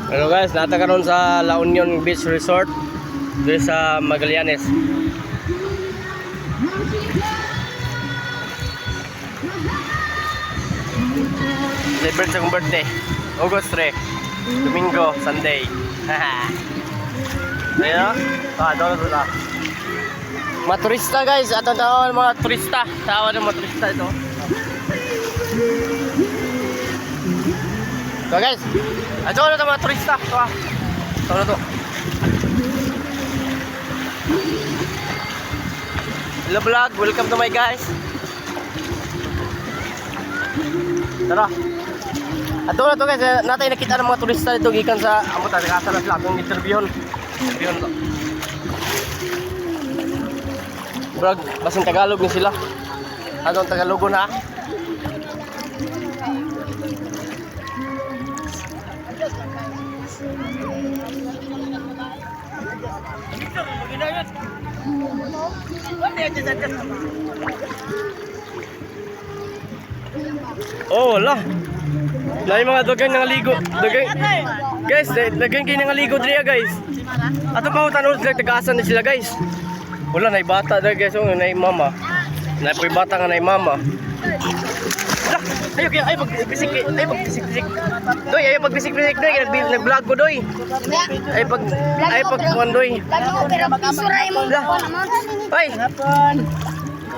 Hello guys, nata karon sa La Union Beach Resort dito sa Magallanes. Celebrate sa kong birthday, August 3, Domingo, Sunday. Ayo, doon sila. Mga turista guys, atong tawag mga turista. Tawag ng mga turista ito. So guys, ato na mga turista. Ito na to. Hello vlog, welcome to my guys. Tara. Ato na to guys, natay nakita ng mga turista dito gikan sa amutan sa na sila akong interview to. Vlog, basing Tagalog ni sila. Anong Tagalogon ha? Oh, wala. Lain mga dagang nangaligo. Guys, dagang kayo nangaligo diriya guys. Ato pa tanong sila tagasan na sila guys. Wala na bata dahil guys, na mama. Na bata nga na mama. Ayo pagbisik. Doy, ayo pagbisik doy, nag-vlog ko doy. Ay pagkuan doy. Ay.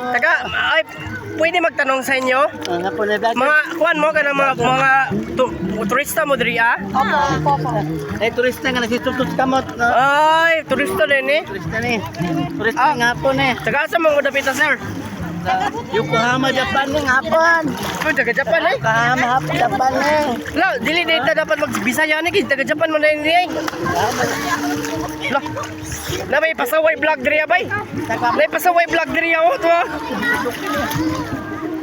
Taga, ay pwede magtanong sa inyo? Mga kuan mo ka ng mga turista mo diri ah? Opo. Eh turista nga nagsitutot kamot. Ay, turista din eh. Turista nga po ne. Taga sa mga dapita sir? Yokohama, Japan ne ngapon. Kung taga Japan eh? Yokohama, Japan ne. La, dili dito dapat magbisaya ni kay taga Japan man din eh. La. Na may pasaway vlog diri bay. May pasaway vlog diri ako to.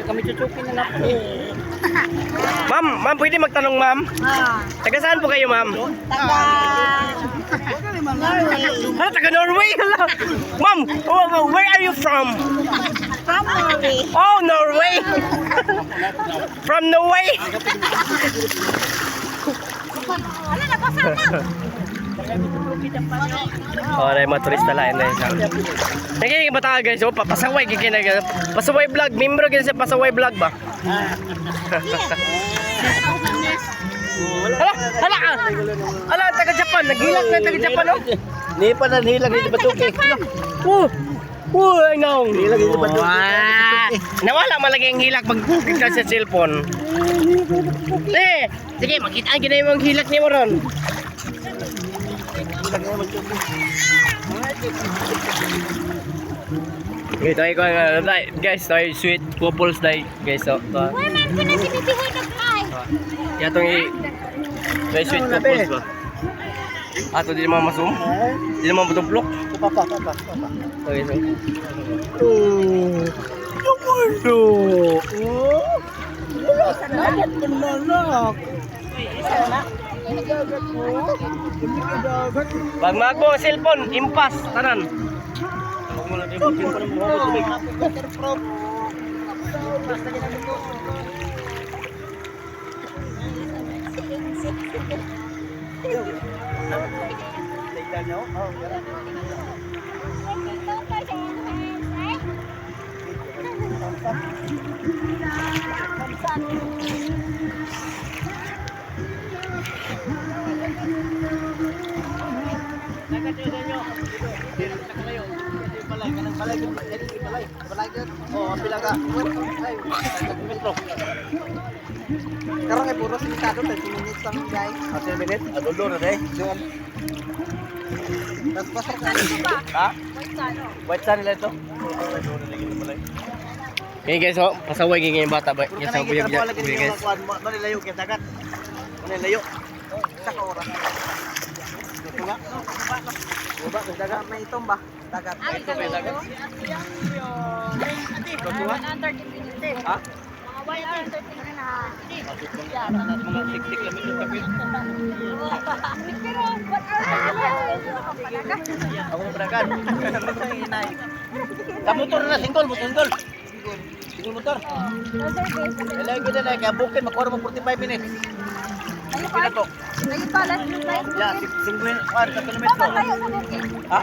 Kami chuchukin na lang. Ma'am, pwede magtanong ma'am? Taga saan po kayo ma'am? Taga Taga Norway. Ma'am, where are you from? From Norway. Oh, Norway. From Norway. Ano na pa sana? Oh, na mga turista lang na isang. Nagiging bata guys, oh, pasaway giginag. Pasaway vlog, membro gyud sa pasaway vlog ba? Hala, taga Japan, naghilak na taga Japan oh. Ni pa na hilang ni batuki. Ay nong. Hilang ni batuki. Nawala malagi ang hilak pag kita sa cellphone. Sige, makita ang ginay mong hilak ni mo ron. Okay, tayo ko guys, tayo sweet couples tayo guys. So, Why man ko na sinitihoy na fly? yatong tayo sweet couples ba? Ato di naman masum? Di naman butublok? Papa. Okay, so. Wala sa lahat ng manak. Pag magbo ang cellphone, impas, tanan. Karang ay puro sinikado 30 minutes lang guys. 10 minutes? Adulo na day. Tapos pasok ka. Ha? White sun nila ito? Okay guys, oh, pasaway yung bata ba? Yes, ang buyag dyan. Okay guys. Manilayo kaya dagat. Manilayo. Saka oras. Ito nga. Buba, dagat may itong ba? Dagat. Ito may dagat. Ha? Mga 60 kilometers kami. Ako na panagan. Kamotor na, singgol. Singgol motor. Ilagay ko na, kaya bukid, makuha mo 45 minutes. Ano pa? Ayun pala, Ya, 50 kilometro. tayo sa bukid. Ha?